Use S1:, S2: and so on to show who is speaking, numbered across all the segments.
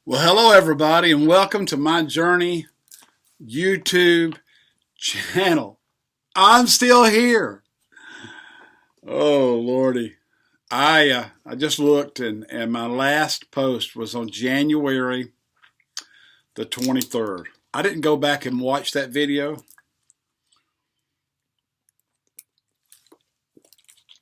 S1: Well, hello everybody, and welcome to my journey YouTube channel. I'm still here. Oh Lordy, I just looked, and my last post was on January the 23rd. I didn't go back and watch that video,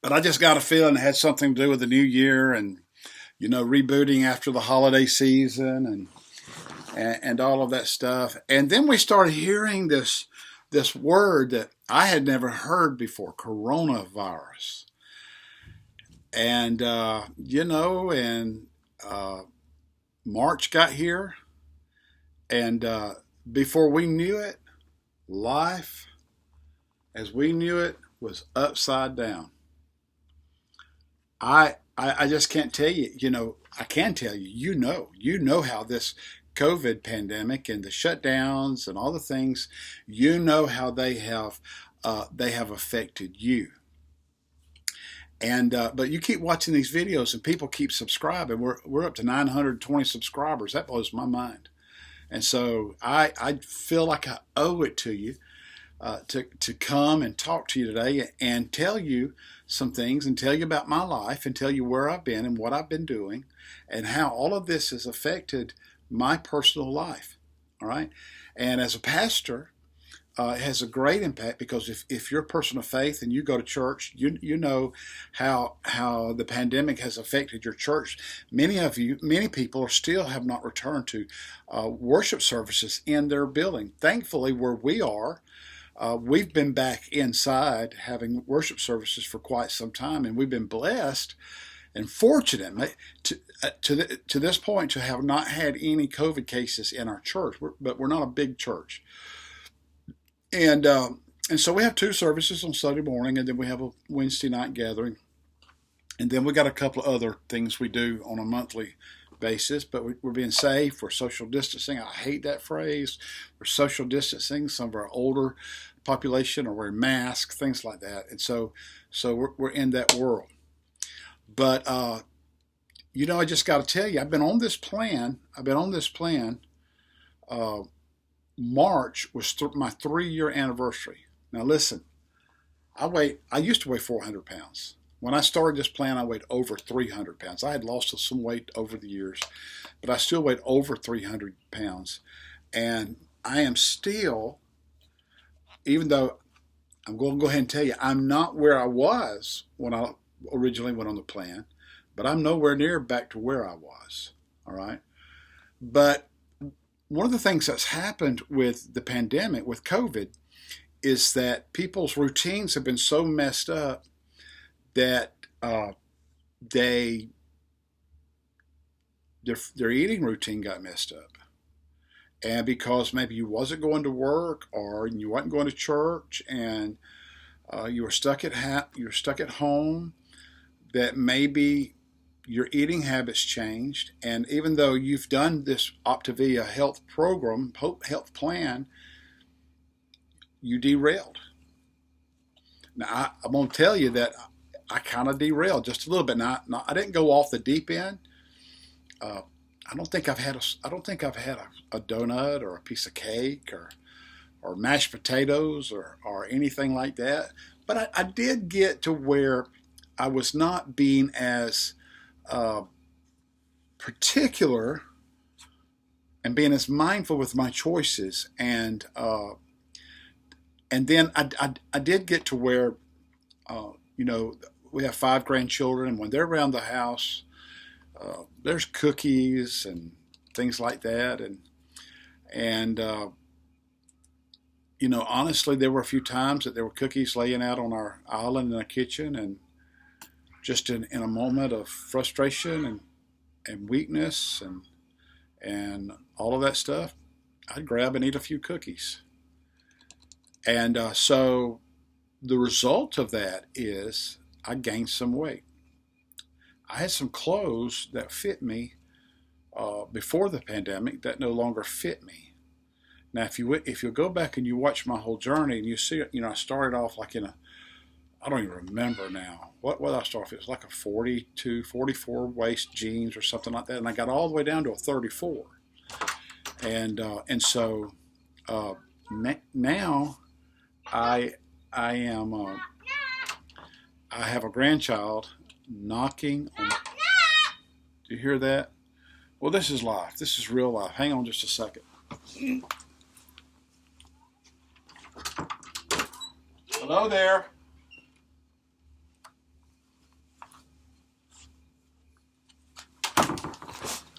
S1: but I just got a feeling it had something to do with the new year and rebooting after the holiday season and all of that stuff. And then we started hearing this word that I had never heard before, coronavirus. And March got here, and before we knew it, life as we knew it was upside down. I just can't tell you. I can tell you. You know how this COVID pandemic and the shutdowns and all the things, how they have affected you. And but you keep watching these videos and people keep subscribing. We're up to 920 subscribers. That blows my mind. And so I feel like I owe it to you to come and talk to you today and tell you some things and tell you about my life and tell you where I've been and what I've been doing and how all of this has affected my personal life. All right. And as a pastor, it has a great impact because if you're a person of faith and you go to church, you know how the pandemic has affected your church. Many people still have not returned to worship services in their building. Thankfully, where we are, we've been back inside having worship services for quite some time, and we've been blessed and fortunate to this point to have not had any COVID cases in our church. But we're not a big church. And so we have two services on Sunday morning, and then we have a Wednesday night gathering. And then we got a couple of other things we do on a monthly basis, but we're being safe. We're social distancing. I hate that phrase. We're social distancing. Some of our older population are wearing masks, things like that. And so we're in that world. But, I just got to tell you, I've been on this plan. March was my 3-year anniversary. Now listen, I used to weigh 400 pounds. When I started this plan, I weighed over 300 pounds. I had lost some weight over the years, but I still weighed over 300 pounds. And I am still, even though I'm going to go ahead and tell you, I'm not where I was when I originally went on the plan, but I'm nowhere near back to where I was. All right. But one of the things that's happened with the pandemic, with COVID, is that people's routines have been so messed up that their eating routine got messed up. And because maybe you wasn't going to work or you wasn't going to church and you were stuck at home, that maybe your eating habits changed. And even though you've done this Optavia health program, health plan, you derailed. Now, I'm going to tell you that I kind of derailed just a little bit. Now, I didn't go off the deep end. I don't think I've had a donut or a piece of cake or mashed potatoes or anything like that. But I did get to where I was not being as particular and being as mindful with my choices, and then I did get to where we have 5 grandchildren, and when they're around the house, there's cookies and things like that, and honestly, there were a few times that there were cookies laying out on our island in the kitchen, and just in a moment of frustration and weakness and all of that stuff, I'd grab and eat a few cookies. And so the result of that is I gained some weight. I had some clothes that fit me before the pandemic that no longer fit me. Now, if you go back and you watch my whole journey, and you see, I started off like in I don't even remember now. What did I start off? It was like a 42, 44 waist jeans or something like that. And I got all the way down to a 34. And so now I am I have a grandchild knocking on. Do you hear that? Well, this is life. This is real life. Hang on just a second. Hello there.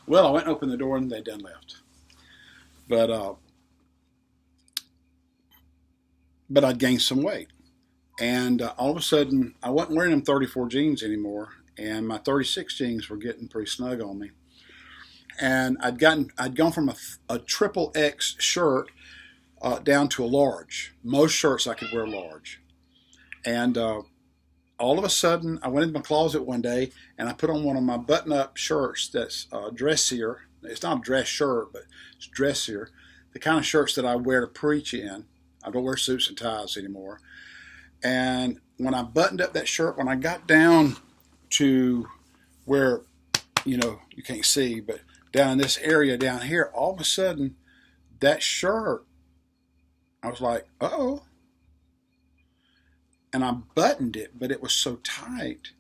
S1: Well, I went and opened the door and they done left. But I'd gained some weight. And all of a sudden, I wasn't wearing them 34 jeans anymore, and my 36 jeans were getting pretty snug on me. And I'd gone from a triple X shirt down to a large. Most shirts I could wear large. And all of a sudden, I went into my closet one day, and I put on one of my button-up shirts that's dressier. It's not a dress shirt, but it's dressier. The kind of shirts that I wear to preach in. I don't wear suits and ties anymore. And when I buttoned up that shirt, when I got down to where, you can't see, but down in this area down here, all of a sudden, that shirt, I was like, uh-oh. And I buttoned it, but it was so tight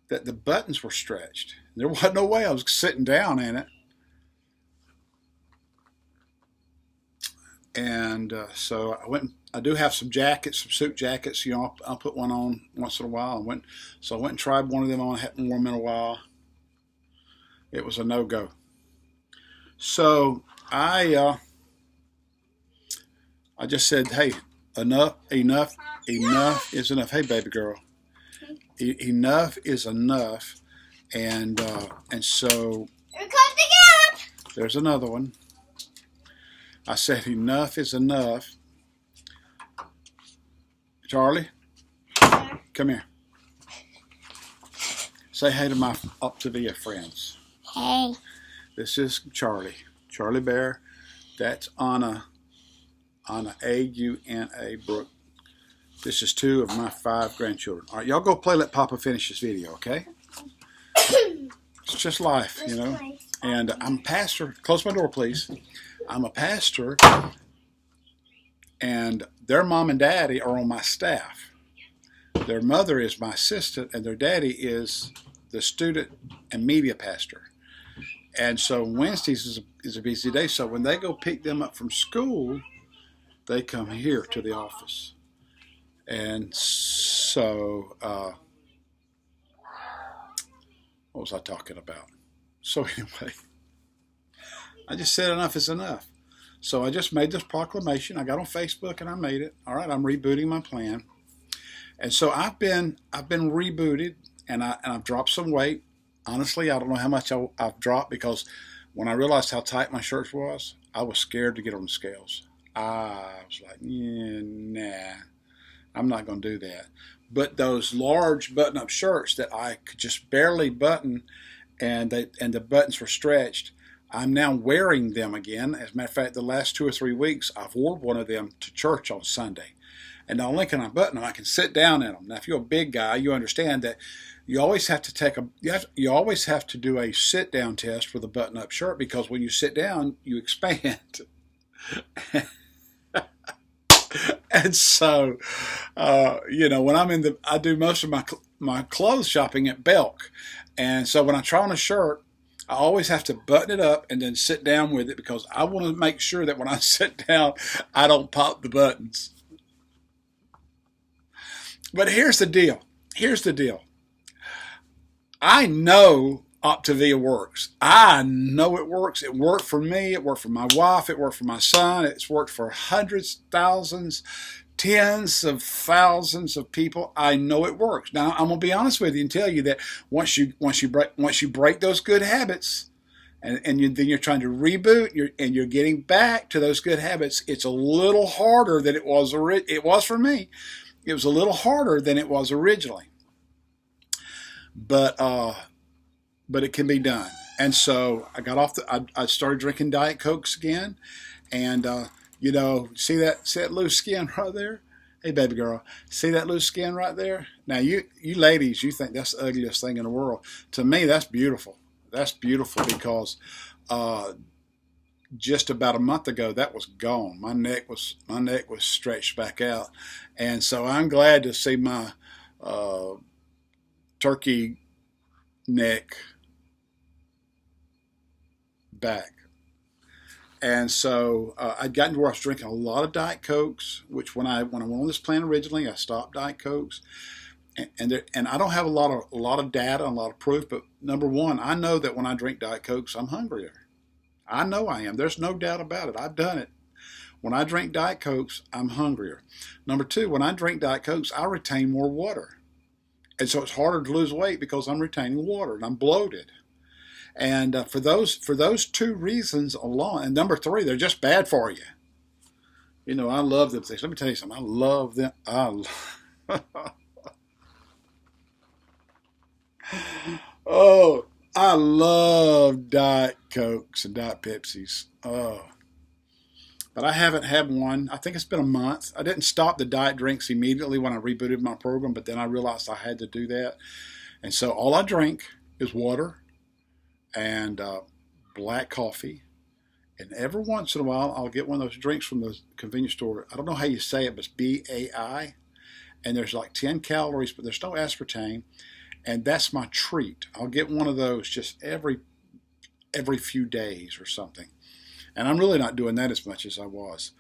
S1: that the buttons were stretched. There wasn't no way I was sitting down in it. And so I went. I do have some jackets, some suit jackets. I'll put one on once in a while. I went and tried one of them on. I hadn't worn them in a while. It was a no-go. So I just said, hey, enough is enough. Hey, baby girl, enough is enough. And so
S2: Here comes the gap.
S1: There's another one. I said, enough is enough. Charlie, come here. Say hey to my Optavia friends.
S2: Hey.
S1: This is Charlie. Charlie Bear. That's Anna. Anna, A-U-N-A, Brooke. This is 2 of my 5 grandchildren. All right, y'all go play. Let Papa finish this video, okay? It's just life, And I'm a pastor. Close my door, please. I'm a pastor, and their mom and daddy are on my staff. Their mother is my assistant, and their daddy is the student and media pastor. And so Wednesdays is a busy day. So when they go pick them up from school, they come here to the office. And so, what was I talking about? So anyway, I just said enough is enough. So I just made this proclamation. I got on Facebook and I made it. All right, I'm rebooting my plan. And so I've been rebooted, and I've dropped some weight. Honestly, I don't know how much I've dropped, because when I realized how tight my shirt was, I was scared to get on the scales. I was like, nah, I'm not going to do that. But those large button-up shirts that I could just barely button, and the buttons were stretched, I'm now wearing them again. As a matter of fact, the last 2 or 3 weeks, I've worn one of them to church on Sunday. And not only can I button them, I can sit down in them. Now, if you're a big guy, you understand that you always have to you always have to do a sit-down test for the button-up shirt, because when you sit down, you expand. And so, when I do most of my clothes shopping at Belk. And so when I try on a shirt, I always have to button it up and then sit down with it, because I want to make sure that when I sit down, I don't pop the buttons. But here's the deal. I know Optavia works. I know it works. It worked for me. It worked for my wife. It worked for my son. It's worked for hundreds, thousands, tens of thousands of people. I know it works. Now, I'm gonna be honest with you and tell you that once you break those good habits, then you're trying to reboot, and you're getting back to those good habits, it's a little harder than it was for me. It was a little harder than it was originally, but it can be done. And so I got off I started drinking Diet Cokes again, and see that loose skin right there? Hey, baby girl, see that loose skin right there? Now, you ladies, you think that's the ugliest thing in the world. To me, that's beautiful. That's beautiful because uh, just about a month ago, that was gone. My neck was stretched back out, and so I'm glad to see my uh, turkey neck back. And so I'd gotten to where I was drinking a lot of Diet Cokes, which when I went on this plan originally, I stopped Diet Cokes, and I don't have a lot of data, a lot of proof, but number one, I know that when I drink Diet Cokes, I'm hungrier. I know I am. There's no doubt about it. I've done it. When I drink Diet Cokes, I'm hungrier. Number two, when I drink Diet Cokes, I retain more water, and so it's harder to lose weight because I'm retaining water and I'm bloated. And for those two reasons alone, and number three, they're just bad for you. You know, I love them things. Let me tell you something. I love them. Oh, I love Diet Cokes and Diet Pepsis. Oh, but I haven't had one. I think it's been a month. I didn't stop the diet drinks immediately when I rebooted my program, but then I realized I had to do that, and so all I drink is water and black coffee. And every once in a while, I'll get one of those drinks from the convenience store. I don't know how you say it, but it's BAI. And there's like 10 calories, but there's no aspartame. And that's my treat. I'll get one of those just every few days or something. And I'm really not doing that as much as I was.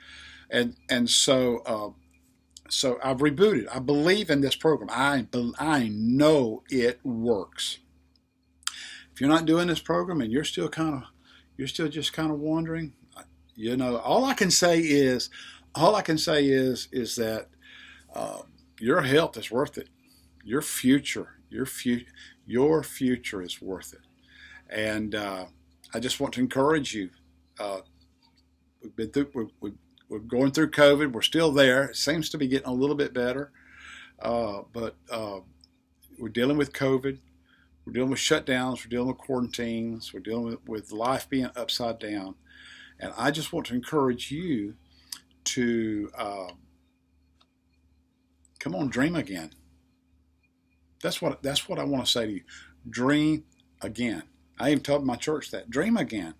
S1: And so I've rebooted. I believe in this program. I know it works. If you're not doing this program and you're still just kind of wondering, you know, all I can say is that your health is worth it. Your future is worth it. And I just want to encourage you. We're going through COVID. We're still there. It seems to be getting a little bit better, but we're dealing with COVID. We're dealing with shutdowns. We're dealing with quarantines. We're dealing with life being upside down. And I just want to encourage you to come on, dream again. That's what I want to say to you. Dream again. I even told my church that. Dream again.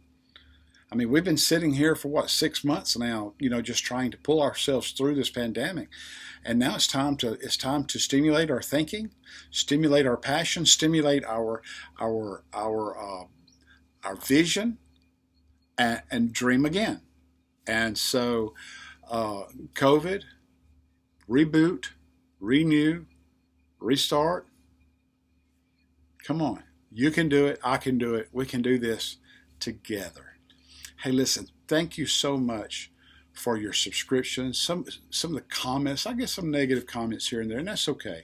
S1: I mean, we've been sitting here for what, 6 months now, you know, just trying to pull ourselves through this pandemic. And now it's time to stimulate our thinking, stimulate our passion, stimulate our vision, and dream again. And so, COVID, reboot, renew, restart. Come on, you can do it. I can do it. We can do this together. Hey, listen, thank you so much for your subscription. Some of the comments, I get some negative comments here and there, and that's okay.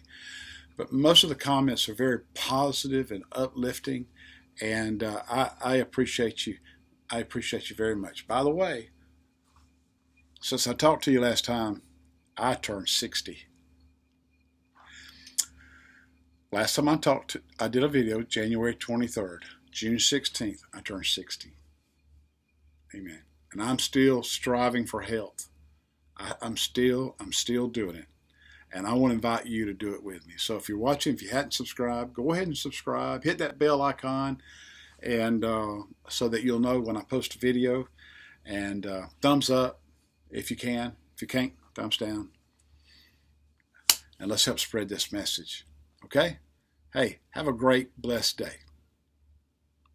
S1: But most of the comments are very positive and uplifting, and I appreciate you. I appreciate you very much. By the way, since I talked to you last time, I turned 60. Last time I did a video, January 23rd. June 16th, I turned 60. Amen. And I'm still striving for health. I'm still doing it. And I want to invite you to do it with me. So if you're watching, if you hadn't subscribed, go ahead and subscribe. Hit that bell icon, and so that you'll know when I post a video. And thumbs up if you can. If you can't, thumbs down. And let's help spread this message. Okay? Hey, have a great, blessed day.